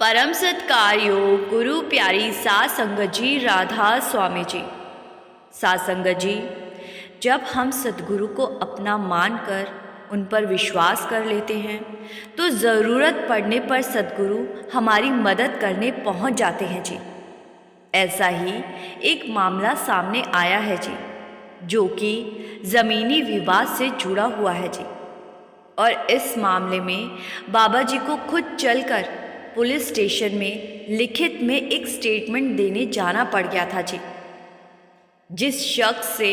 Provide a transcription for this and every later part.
परम सत्कार्यो गुरु प्यारी सात संगत जी राधा स्वामी जी। सात संगत जी, जब हम सद्गुरु को अपना मानकर उन पर विश्वास कर लेते हैं तो ज़रूरत पड़ने पर सद्गुरु हमारी मदद करने पहुंच जाते हैं जी। ऐसा ही एक मामला सामने आया है जी, जो कि ज़मीनी विवाद से जुड़ा हुआ है जी। और इस मामले में बाबा जी को खुद चलकर पुलिस स्टेशन में लिखित में एक स्टेटमेंट देने जाना पड़ गया था जी। जिस शख्स से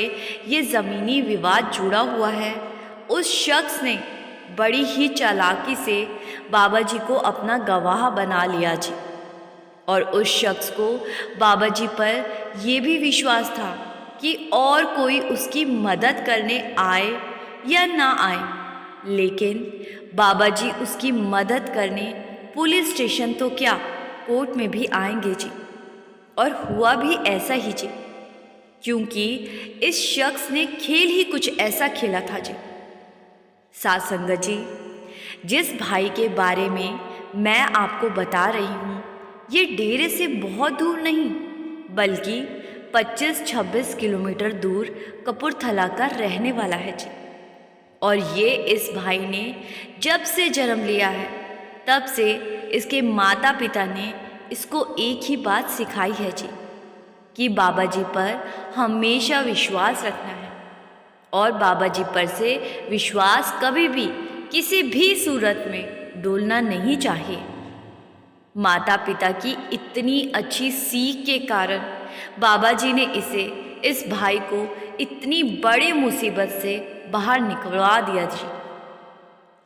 ये ज़मीनी विवाद जुड़ा हुआ है, उस शख्स ने बड़ी ही चालाकी से बाबा जी को अपना गवाह बना लिया जी। और उस शख्स को बाबा जी पर ये भी विश्वास था कि और कोई उसकी मदद करने आए या ना आए, लेकिन बाबा जी उसकी मदद करने पुलिस स्टेशन तो क्या, कोर्ट में भी आएंगे जी। और हुआ भी ऐसा ही जी, क्योंकि इस शख्स ने खेल ही कुछ ऐसा खेला था जी। सात संगत जी, जिस भाई के बारे में मैं आपको बता रही हूँ, ये डेरे से बहुत दूर नहीं बल्कि 25-26 किलोमीटर दूर कपूरथला का रहने वाला है जी। और ये इस भाई ने जब से जन्म लिया है तब से इसके माता पिता ने इसको एक ही बात सिखाई है जी, कि बाबा जी पर हमेशा विश्वास रखना है और बाबा जी पर से विश्वास कभी भी किसी भी सूरत में डोलना नहीं चाहिए। माता पिता की इतनी अच्छी सीख के कारण बाबा जी ने इस भाई को इतनी बड़ी मुसीबत से बाहर निकलवा दिया जी।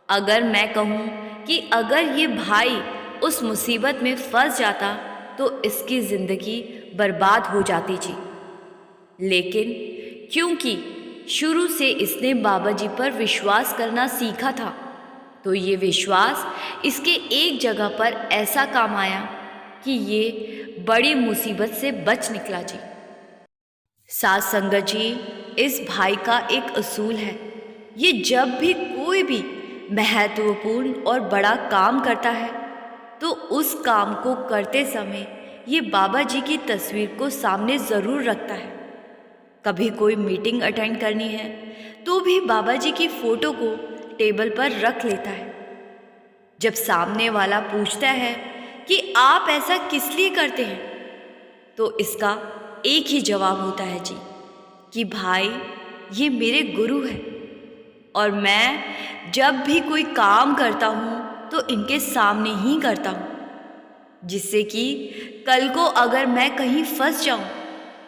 अगर मैं कहूँ कि अगर ये भाई उस मुसीबत में फंस जाता तो इसकी ज़िंदगी बर्बाद हो जाती जी। लेकिन क्योंकि शुरू से इसने बाबा जी पर विश्वास करना सीखा था, तो ये विश्वास इसके एक जगह पर ऐसा काम आया कि ये बड़ी मुसीबत से बच निकला जी। सात संगत जी, इस भाई का एक असूल है, ये जब भी कोई भी महत्वपूर्ण और बड़ा काम करता है तो उस काम को करते समय ये बाबा जी की तस्वीर को सामने ज़रूर रखता है। कभी कोई मीटिंग अटेंड करनी है तो भी बाबा जी की फ़ोटो को टेबल पर रख लेता है। जब सामने वाला पूछता है कि आप ऐसा किस लिए करते हैं, तो इसका एक ही जवाब होता है जी, कि भाई ये मेरे गुरु हैं और मैं जब भी कोई काम करता हूँ तो इनके सामने ही करता हूँ, जिससे कि कल को अगर मैं कहीं फंस जाऊँ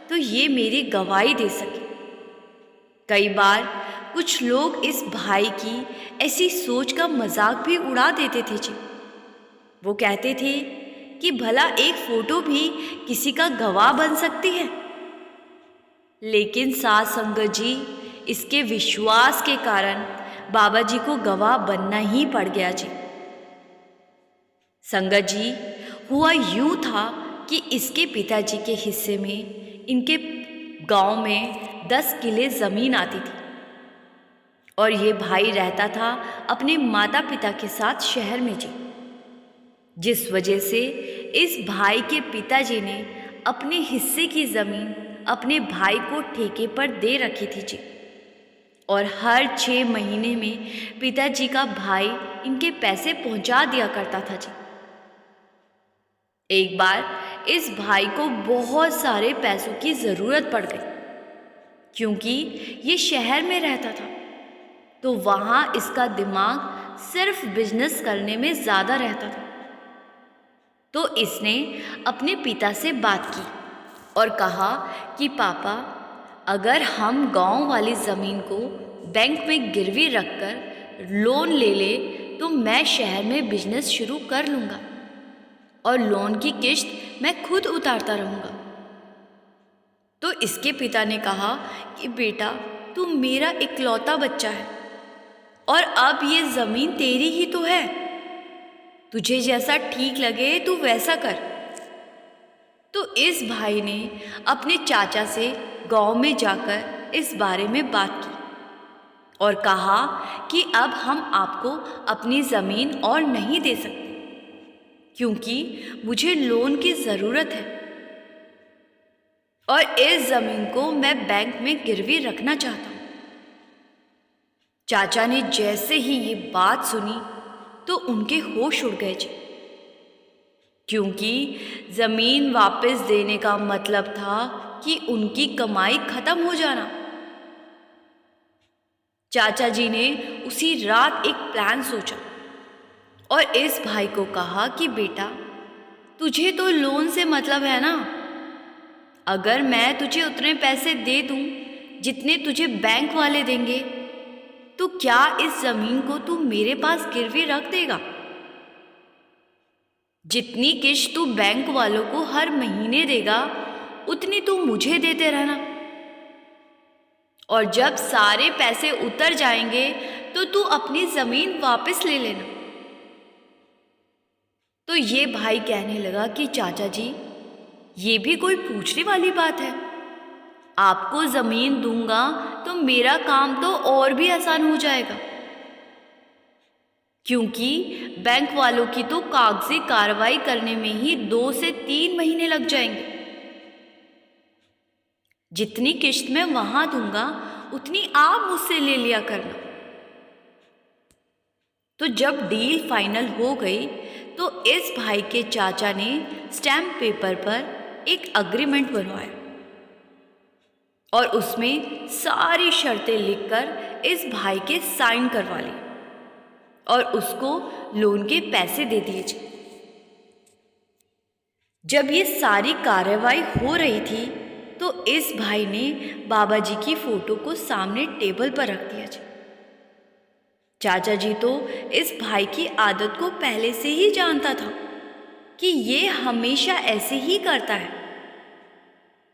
तो ये मेरी गवाही दे सके। कई बार कुछ लोग इस भाई की ऐसी सोच का मजाक भी उड़ा देते थे जी। वो कहते थे कि भला एक फ़ोटो भी किसी का गवाह बन सकती है। लेकिन सात संगत जी, इसके विश्वास के कारण बाबा जी को गवाह बनना ही पड़ गया जी। संगत जी, हुआ यूं था कि इसके पिताजी के हिस्से में इनके गांव में 10 किले ज़मीन आती थी और ये भाई रहता था अपने माता पिता के साथ शहर में जी। जिस वजह से इस भाई के पिताजी ने अपने हिस्से की ज़मीन अपने भाई को ठेके पर दे रखी थी जी। और हर 6 महीने में पिताजी का भाई इनके पैसे पहुंचा दिया करता था जी। एक बार इस भाई को बहुत सारे पैसों की ज़रूरत पड़ गई, क्योंकि ये शहर में रहता था तो वहाँ इसका दिमाग सिर्फ बिजनेस करने में ज़्यादा रहता था। तो इसने अपने पिता से बात की और कहा कि पापा, अगर हम गांव वाली ज़मीन को बैंक में गिरवी रखकर लोन ले ले तो मैं शहर में बिजनेस शुरू कर लूँगा और लोन की किश्त मैं खुद उतारता रहूँगा। तो इसके पिता ने कहा कि बेटा, तू मेरा इकलौता बच्चा है और अब ये ज़मीन तेरी ही तो है, तुझे जैसा ठीक लगे तू वैसा कर। तो इस भाई ने अपने चाचा से गांव में जाकर इस बारे में बात की और कहा कि अब हम आपको अपनी ज़मीन और नहीं दे सकते, क्योंकि मुझे लोन की ज़रूरत है और इस ज़मीन को मैं बैंक में गिरवी रखना चाहता हूँ। चाचा ने जैसे ही ये बात सुनी तो उनके होश उड़ गए जी, क्योंकि ज़मीन वापस देने का मतलब था कि उनकी कमाई खत्म हो जाना। चाचा जी ने उसी रात एक प्लान सोचा और इस भाई को कहा कि बेटा, तुझे तो लोन से मतलब है ना। अगर मैं तुझे उतने पैसे दे दूं जितने तुझे बैंक वाले देंगे, तो क्या इस ज़मीन को तू मेरे पास गिरवी रख देगा? जितनी किश्त तू बैंक वालों को हर महीने देगा, उतनी तू मुझे देते रहना, और जब सारे पैसे उतर जाएंगे तो तू अपनी ज़मीन वापस ले लेना। तो ये भाई कहने लगा कि चाचा जी, ये भी कोई पूछने वाली बात है। आपको ज़मीन दूंगा तो मेरा काम तो और भी आसान हो जाएगा, क्योंकि बैंक वालों की तो कागजी कार्रवाई करने में ही 2 से 3 महीने लग जाएंगे। जितनी किश्त मैं वहां दूंगा उतनी आप मुझसे ले लिया करना। तो जब डील फाइनल हो गई तो इस भाई के चाचा ने स्टैम्प पेपर पर एक अग्रीमेंट बनवाया और उसमें सारी शर्तें लिखकर इस भाई के साइन करवा ली और उसको लोन के पैसे दे दिए। जब ये सारी कार्रवाई हो रही थी तो इस भाई ने बाबा जी की फोटो को सामने टेबल पर रख दिया। चाचा जी तो इस भाई की आदत को पहले से ही जानता था कि ये हमेशा ऐसे ही करता है,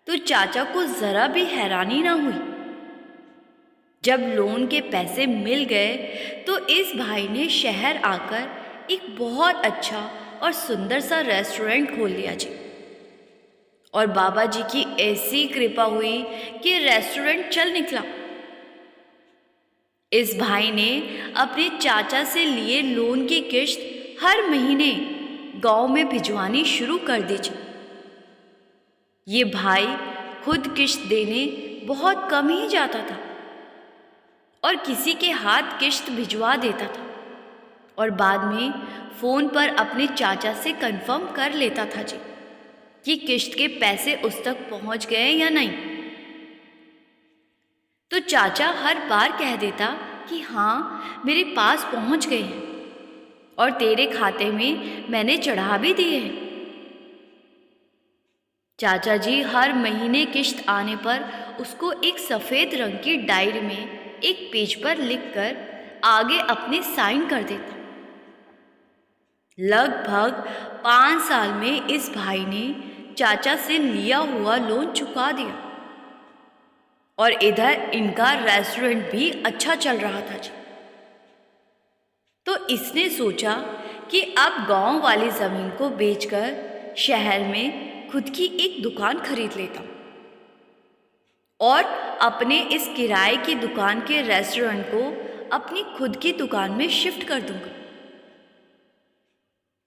तो चाचा को ज़रा भी हैरानी ना हुई। जब लोन के पैसे मिल गए तो इस भाई ने शहर आकर एक बहुत अच्छा और सुंदर सा रेस्टोरेंट खोल लिया जी, और बाबा जी की ऐसी कृपा हुई कि रेस्टोरेंट चल निकला। इस भाई ने अपने चाचा से लिए लोन की किश्त हर महीने गांव में भिजवानी शुरू कर दी जी। ये भाई खुद किश्त देने बहुत कम ही जाता था और किसी के हाथ किश्त भिजवा देता था और बाद में फ़ोन पर अपने चाचा से कंफर्म कर लेता था जी कि किश्त के पैसे उस तक पहुंच गए या नहीं। तो चाचा हर बार कह देता कि हाँ, मेरे पास पहुंच गए हैं और तेरे खाते में मैंने चढ़ा भी दिए हैं। चाचा जी हर महीने किश्त आने पर उसको एक सफ़ेद रंग की डायरी में एक पेज पर लिखकर आगे अपने साइन कर देता। लगभग 5 साल में इस भाई ने चाचा से लिया हुआ लोन चुका दिया और इधर इनका रेस्टोरेंट भी अच्छा चल रहा था जी। तो इसने सोचा कि अब गांव वाली ज़मीन को बेचकर शहर में खुद की एक दुकान खरीद लेता हूँ और अपने इस किराए की दुकान के रेस्टोरेंट को अपनी खुद की दुकान में शिफ्ट कर दूंगा।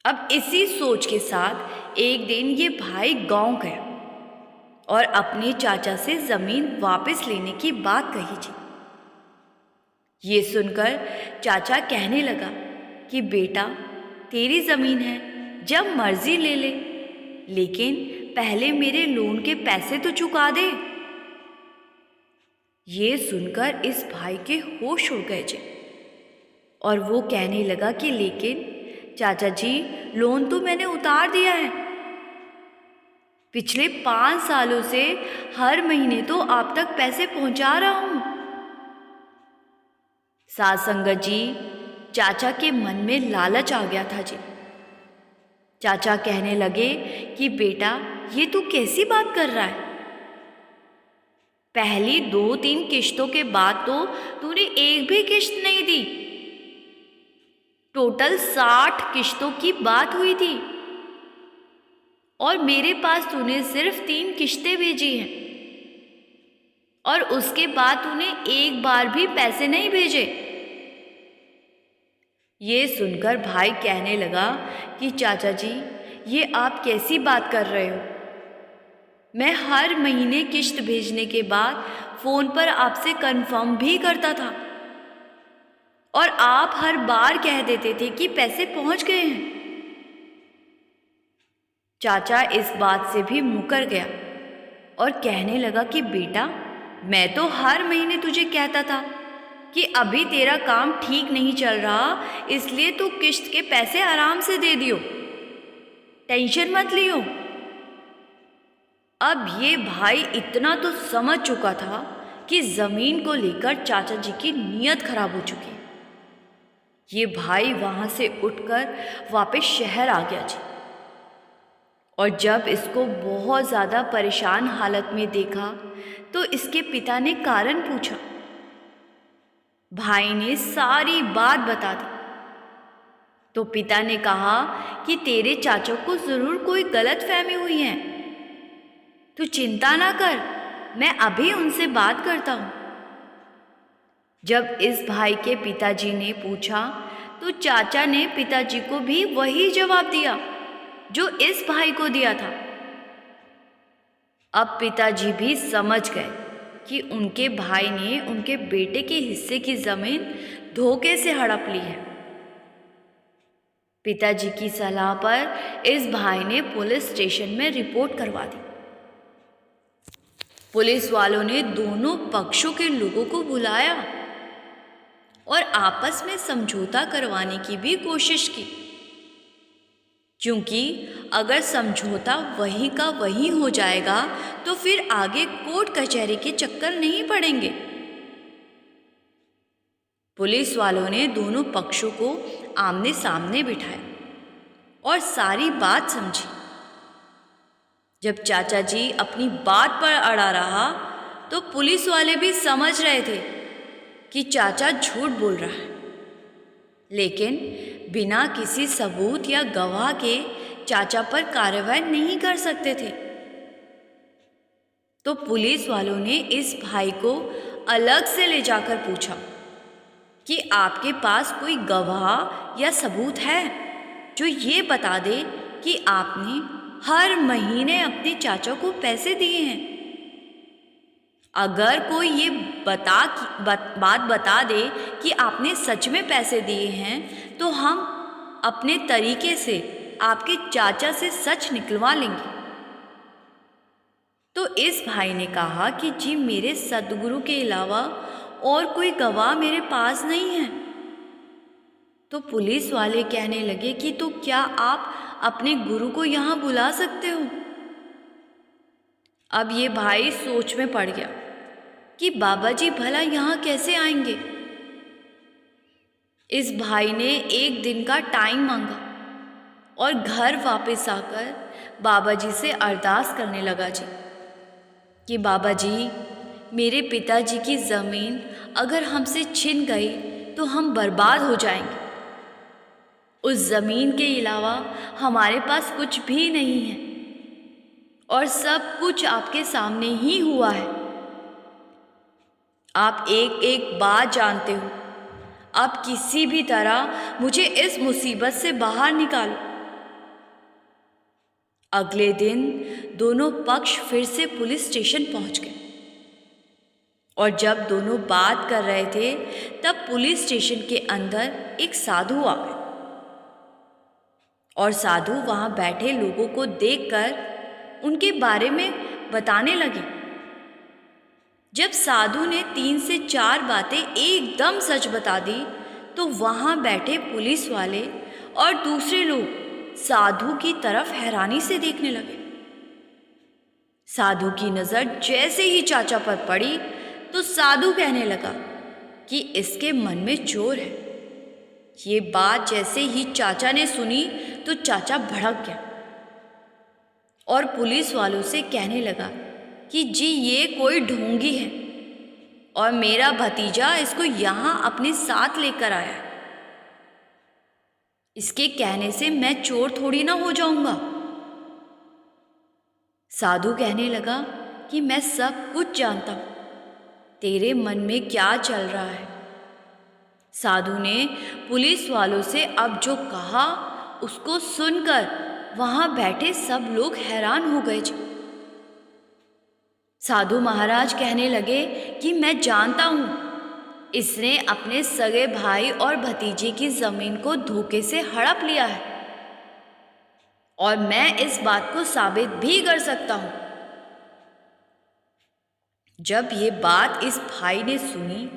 अब इसी सोच के साथ एक दिन ये भाई गांव गया और अपने चाचा से ज़मीन वापस लेने की बात कही जी। ये सुनकर चाचा कहने लगा कि बेटा, तेरी ज़मीन है, जब मर्जी ले ले, लेकिन पहले मेरे लोन के पैसे तो चुका दे। ये सुनकर इस भाई के होश उड़ गए जी और वो कहने लगा कि लेकिन चाचा जी, लोन तो मैंने उतार दिया है। पिछले 5 सालों से हर महीने तो आप तक पैसे पहुंचा रहा हूं। साध संगत जी, चाचा के मन में लालच आ गया था जी। चाचा कहने लगे कि बेटा, ये तू कैसी बात कर रहा है? पहली 2-3 किश्तों के बाद तो तूने एक भी किश्त नहीं दी। टोटल 60 किश्तों की बात हुई थी और मेरे पास तूने सिर्फ 3 किश्तें भेजी हैं और उसके बाद तूने एक बार भी पैसे नहीं भेजे। ये सुनकर भाई कहने लगा कि चाचा जी, ये आप कैसी बात कर रहे हो? मैं हर महीने किश्त भेजने के बाद फ़ोन पर आपसे कंफर्म भी करता था और आप हर बार कह देते थे कि पैसे पहुंच गए हैं। चाचा इस बात से भी मुकर गया और कहने लगा कि बेटा, मैं तो हर महीने तुझे कहता था कि अभी तेरा काम ठीक नहीं चल रहा, इसलिए तू किश्त के पैसे आराम से दे दियो, टेंशन मत लियो। अब ये भाई इतना तो समझ चुका था कि ज़मीन को लेकर चाचा जी की नीयत खराब हो चुकी है। ये भाई वहाँ से उठकर वापस शहर आ गया जी। और जब इसको बहुत ज़्यादा परेशान हालत में देखा तो इसके पिता ने कारण पूछा। भाई ने सारी बात बता दी तो पिता ने कहा कि तेरे चाचा को ज़रूर कोई गलतफहमी हुई है, तू चिंता ना कर, मैं अभी उनसे बात करता हूँ। जब इस भाई के पिताजी ने पूछा तो चाचा ने पिताजी को भी वही जवाब दिया जो इस भाई को दिया था। अब पिताजी भी समझ गए कि उनके भाई ने उनके बेटे के हिस्से की ज़मीन धोखे से हड़प ली है। पिताजी की सलाह पर इस भाई ने पुलिस स्टेशन में रिपोर्ट करवा दी। पुलिस वालों ने दोनों पक्षों के लोगों को बुलाया और आपस में समझौता करवाने की भी कोशिश की, क्योंकि अगर समझौता वहीं का वहीं हो जाएगा तो फिर आगे कोर्ट कचहरी के चक्कर नहीं पड़ेंगे। पुलिस वालों ने दोनों पक्षों को आमने सामने बिठाया और सारी बात समझी। जब चाचा जी अपनी बात पर अड़ा रहा तो पुलिस वाले भी समझ रहे थे कि चाचा झूठ बोल रहा है, लेकिन बिना किसी सबूत या गवाह के चाचा पर कार्रवाई नहीं कर सकते थे। तो पुलिस वालों ने इस भाई को अलग से ले जाकर पूछा कि आपके पास कोई गवाह या सबूत है जो ये बता दे कि आपने हर महीने अपने चाचा को पैसे दिए हैं। अगर कोई ये बात बता दे कि आपने सच में पैसे दिए हैं तो हम अपने तरीके से आपके चाचा से सच निकलवा लेंगे। तो इस भाई ने कहा कि जी, मेरे सद्गुरु के अलावा और कोई गवाह मेरे पास नहीं है। तो पुलिस वाले कहने लगे कि तो क्या आप अपने गुरु को यहाँ बुला सकते हो? अब ये भाई सोच में पड़ गया कि बाबा जी भला यहाँ कैसे आएंगे। इस भाई ने एक दिन का टाइम मांगा और घर वापस आकर बाबा जी से अरदास करने लगा जी कि बाबा जी, मेरे पिताजी की ज़मीन अगर हमसे छिन गई तो हम बर्बाद हो जाएंगे। उस ज़मीन के अलावा हमारे पास कुछ भी नहीं है और सब कुछ आपके सामने ही हुआ है। आप एक एक बात जानते हो। आप किसी भी तरह मुझे इस मुसीबत से बाहर निकालो। अगले दिन दोनों पक्ष फिर से पुलिस स्टेशन पहुंच गए और जब दोनों बात कर रहे थे तब पुलिस स्टेशन के अंदर एक साधु आ गए और साधु वहां बैठे लोगों को देखकर उनके बारे में बताने लगे। जब साधु ने 3 से 4 बातें एकदम सच बता दी तो वहां बैठे पुलिस वाले और दूसरे लोग साधु की तरफ हैरानी से देखने लगे। साधु की नज़र जैसे ही चाचा पर पड़ी तो साधु कहने लगा कि इसके मन में चोर है। ये बात जैसे ही चाचा ने सुनी तो चाचा भड़क गया और पुलिस वालों से कहने लगा कि जी, ये कोई ढोंगी है और मेरा भतीजा इसको यहाँ अपने साथ लेकर आया है। इसके कहने से मैं चोर थोड़ी ना हो जाऊंगा। साधु कहने लगा कि मैं सब कुछ जानता हूँ, तेरे मन में क्या चल रहा है। साधु ने पुलिस वालों से अब जो कहा उसको सुनकर वहां बैठे सब लोग हैरान हो गए जी। साधु महाराज कहने लगे कि मैं जानता हूं, इसने अपने सगे भाई और भतीजे की जमीन को धोखे से हड़प लिया है और मैं इस बात को साबित भी कर सकता हूं। जब ये बात इस भाई ने सुनी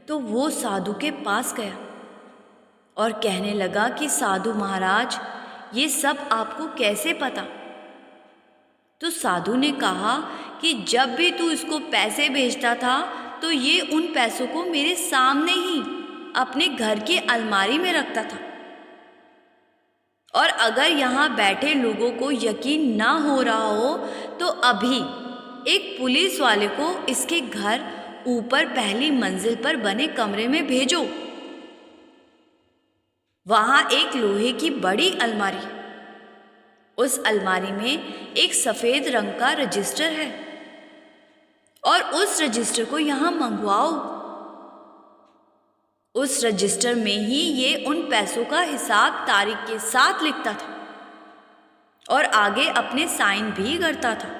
तो वो साधु के पास गया और कहने लगा कि साधु महाराज, ये सब आपको कैसे पता? तो साधु ने कहा कि जब भी तू इसको पैसे भेजता था तो ये उन पैसों को मेरे सामने ही अपने घर की अलमारी में रखता था, और अगर यहाँ बैठे लोगों को यकीन ना हो रहा हो तो अभी एक पुलिस वाले को इसके घर ऊपर पहली मंजिल पर बने कमरे में भेजो। वहां एक लोहे की बड़ी अलमारी है, उस अलमारी में एक सफेद रंग का रजिस्टर है और उस रजिस्टर को यहां मंगवाओ। उस रजिस्टर में ही ये उन पैसों का हिसाब तारीख के साथ लिखता था और आगे अपने साइन भी करता था।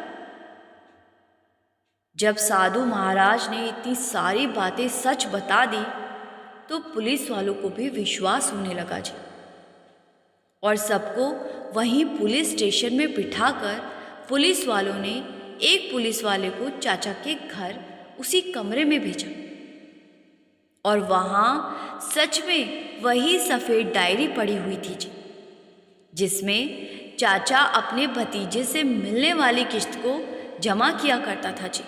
जब साधु महाराज ने इतनी सारी बातें सच बता दी तो पुलिस वालों को भी विश्वास होने लगा जी, और सबको वहीं पुलिस स्टेशन में बिठाकर पुलिस वालों ने एक पुलिस वाले को चाचा के घर उसी कमरे में भेजा और वहां सच में वही सफ़ेद डायरी पड़ी हुई थी जी, जिसमें चाचा अपने भतीजे से मिलने वाली किस्त को जमा किया करता था जी।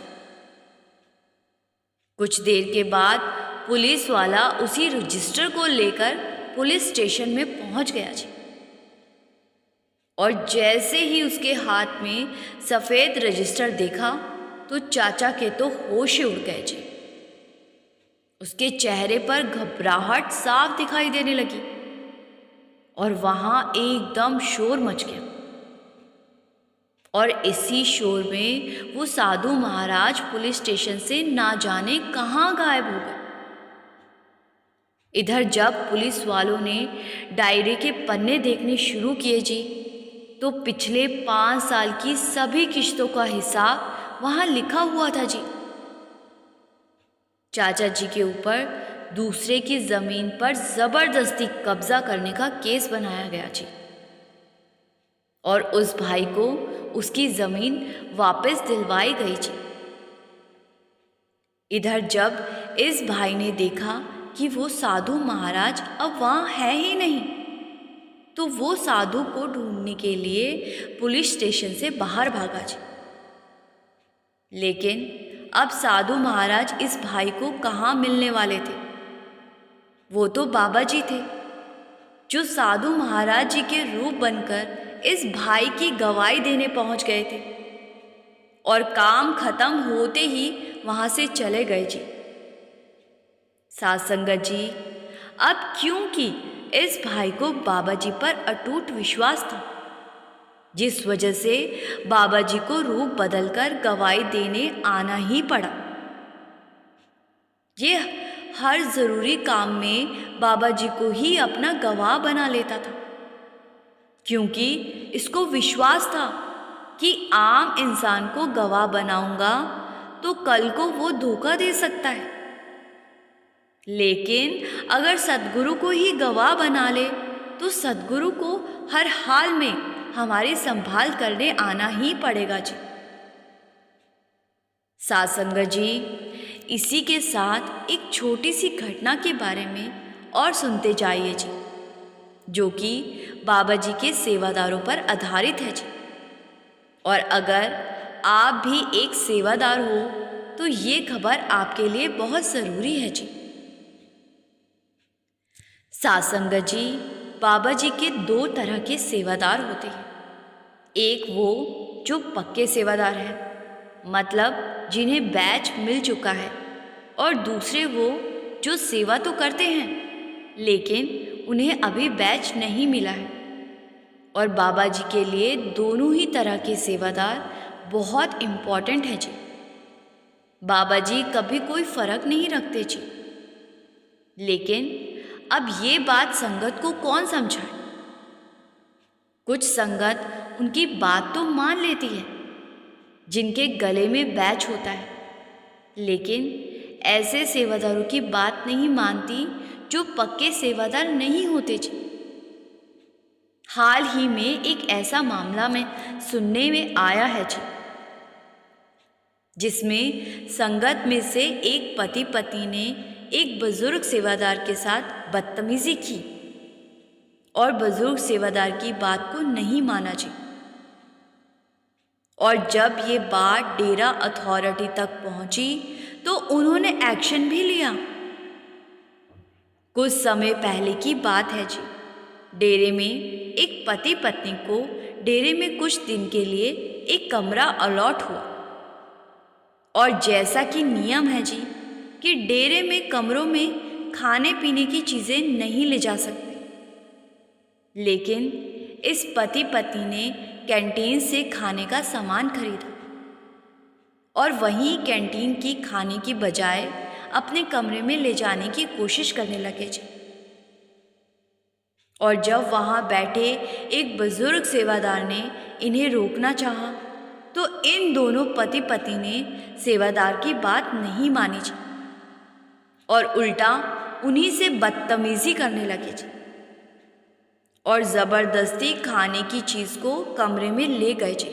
कुछ देर के बाद पुलिस वाला उसी रजिस्टर को लेकर पुलिस स्टेशन में पहुंच गया जी, और जैसे ही उसके हाथ में सफ़ेद रजिस्टर देखा तो चाचा के तो होश ही उड़ गए जी। उसके चेहरे पर घबराहट साफ दिखाई देने लगी और वहां एकदम शोर मच गया, और इसी शोर में वो साधु महाराज पुलिस स्टेशन से ना जाने कहाँ गायब हो गए। इधर जब पुलिस वालों ने डायरी के पन्ने देखने शुरू किए जी तो पिछले 5 साल की सभी किश्तों का हिसाब वहां लिखा हुआ था जी। चाचा जी के ऊपर दूसरे की जमीन पर जबरदस्ती कब्जा करने का केस बनाया गया जी, और उस भाई को उसकी जमीन वापस दिलवाई गई जी। इधर जब इस भाई ने देखा कि वो साधु महाराज अब वहाँ है ही नहीं तो वो साधु को ढूंढने के लिए पुलिस स्टेशन से बाहर भागा जी। लेकिन अब साधु महाराज इस भाई को कहाँ मिलने वाले थे? वो तो बाबा जी थे जो साधु महाराज जी के रूप बनकर इस भाई की गवाही देने पहुंच गए थे, और काम खत्म होते ही वहां से चले गए जी। साध संगत जी, अब क्योंकि इस भाई को बाबा जी पर अटूट विश्वास था, जिस वजह से बाबा जी को रूप बदलकर गवाही देने आना ही पड़ा। ये हर जरूरी काम में बाबा जी को ही अपना गवाह बना लेता था, क्योंकि इसको विश्वास था कि आम इंसान को गवाह बनाऊंगा तो कल को वो धोखा दे सकता है, लेकिन अगर सद्गुरु को ही गवाह बना ले तो सद्गुरु को हर हाल में हमारी संभाल करने आना ही पड़ेगा जी। साध संगत जी, इसी के साथ एक छोटी सी घटना के बारे में और सुनते जाइए जी, जो कि बाबा जी के सेवादारों पर आधारित है जी। और अगर आप भी एक सेवादार हो तो ये खबर आपके लिए बहुत ज़रूरी है जी। साध संगत जी, बाबा जी के 2 तरह के सेवादार होते हैं। एक वो जो पक्के सेवादार हैं, मतलब जिन्हें बैच मिल चुका है, और दूसरे वो जो सेवा तो करते हैं लेकिन उन्हें अभी बैच नहीं मिला है। और बाबा जी के लिए दोनों ही तरह के सेवादार बहुत इम्पॉर्टेंट है जी। बाबा जी कभी कोई फ़र्क नहीं रखते जी, लेकिन अब ये बात संगत को कौन समझाए? कुछ संगत उनकी बात तो मान लेती है, जिनके गले में बैच होता है, लेकिन ऐसे सेवादारों की बात नहीं मानती जो पक्के सेवादार नहीं होते जी। हाल ही में एक ऐसा मामला में सुनने में आया है जी, जिसमें संगत में से एक पति पत्नी ने एक बुजुर्ग सेवादार के साथ बदतमीजी की और बुजुर्ग सेवादार की बात को नहीं माना जी। और जब ये बात डेरा अथॉरिटी तक पहुंची तो उन्होंने एक्शन भी लिया। कुछ समय पहले की बात है जी। डेरे में एक पति पत्नी को डेरे में कुछ दिन के लिए एक कमरा अलॉट हुआ, और जैसा कि नियम है जी कि डेरे में कमरों में खाने पीने की चीज़ें नहीं ले जा सकते, लेकिन इस पति पत्नी ने कैंटीन से खाने का सामान खरीदा और वहीं कैंटीन की खाने की बजाय अपने कमरे में ले जाने की कोशिश करने लगे जी। और जब वहाँ बैठे एक बुजुर्ग सेवादार ने इन्हें रोकना चाहा तो इन दोनों पति पत्नी ने सेवादार की बात नहीं मानी जी और उल्टा उन्हीं से बदतमीजी करने लगे जी और ज़बरदस्ती खाने की चीज़ को कमरे में ले गए जी।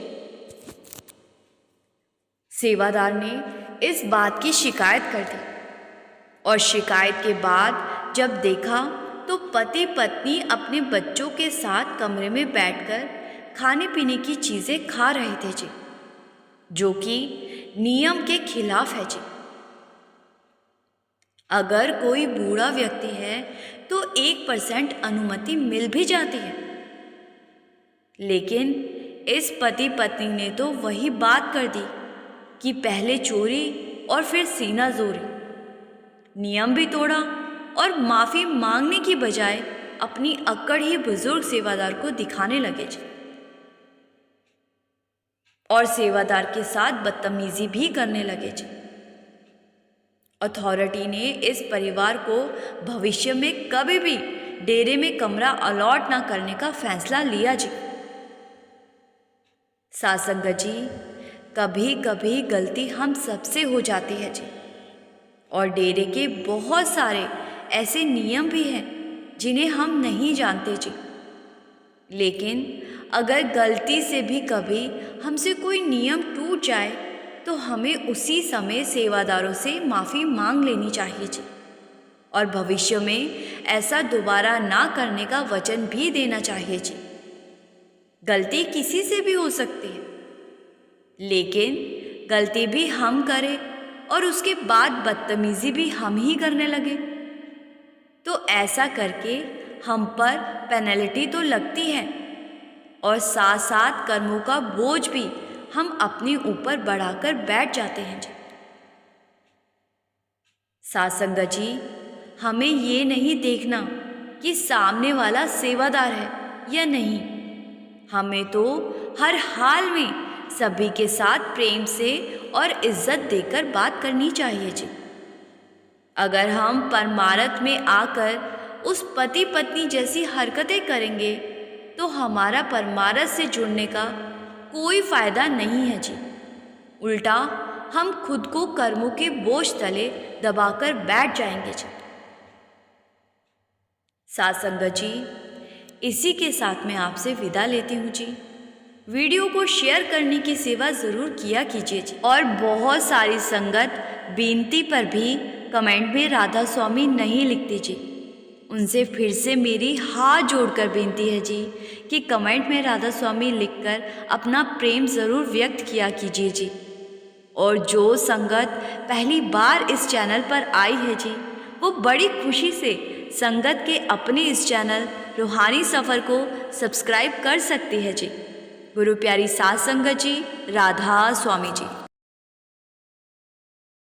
सेवादार ने इस बात की शिकायत कर दी और शिकायत के बाद जब देखा तो पति पत्नी अपने बच्चों के साथ कमरे में बैठकर खाने पीने की चीज़ें खा रहे थे जी, जो कि नियम के खिलाफ है जी। अगर कोई बूढ़ा व्यक्ति है तो 1% अनुमति मिल भी जाती है, लेकिन इस पति पत्नी ने तो वही बात कर दी कि पहले चोरी और फिर सीना जोरी। नियम भी तोड़ा और माफ़ी मांगने की बजाय अपनी अक्कड़ ही बुजुर्ग सेवादार को दिखाने लगे जी और सेवादार के साथ बदतमीजी भी करने लगे जी। अथॉरिटी ने इस परिवार को भविष्य में कभी भी डेरे में कमरा अलॉट ना करने का फैसला लिया जी। सासंगत जी, कभी कभी गलती हम सबसे हो जाती है जी, और डेरे के बहुत सारे ऐसे नियम भी हैं जिन्हें हम नहीं जानते जी। लेकिन अगर गलती से भी कभी हमसे कोई नियम टूट जाए तो हमें उसी समय सेवादारों से माफ़ी मांग लेनी चाहिए जी और भविष्य में ऐसा दोबारा ना करने का वचन भी देना चाहिए जी। गलती किसी से भी हो सकती है, लेकिन गलती भी हम करें और उसके बाद बदतमीजी भी हम ही करने लगे तो ऐसा करके हम पर पेनल्टी तो लगती है और साथ साथ कर्मों का बोझ भी हम अपने ऊपर बढ़ाकर बैठ जाते हैं जी। सासंगत जी, हमें ये नहीं देखना कि सामने वाला सेवादार है या नहीं, हमें तो हर हाल में सभी के साथ प्रेम से और इज्जत देकर बात करनी चाहिए जी। अगर हम परमार्थ में आकर उस पति पत्नी जैसी हरकतें करेंगे तो हमारा परमार्थ से जुड़ने का कोई फायदा नहीं है जी। उल्टा हम खुद को कर्मों के बोझ तले दबाकर बैठ जाएंगे जी। सासंगत जी, इसी के साथ मैं आपसे विदा लेती हूँ जी। वीडियो को शेयर करने की सेवा ज़रूर किया कीजिए जी। और बहुत सारी संगत बेनती पर भी कमेंट में राधा स्वामी नहीं लिखती जी। उनसे फिर से मेरी हाथ जोड़कर बेनती है जी कि कमेंट में राधा स्वामी लिखकर अपना प्रेम ज़रूर व्यक्त किया कीजिए जी। और जो संगत पहली बार इस चैनल पर आई है जी, वो बड़ी खुशी से संगत के अपने इस चैनल रूहानी सफ़र को सब्सक्राइब कर सकती है जी। गुरु प्यारी सात संगत जी, राधा स्वामी जी।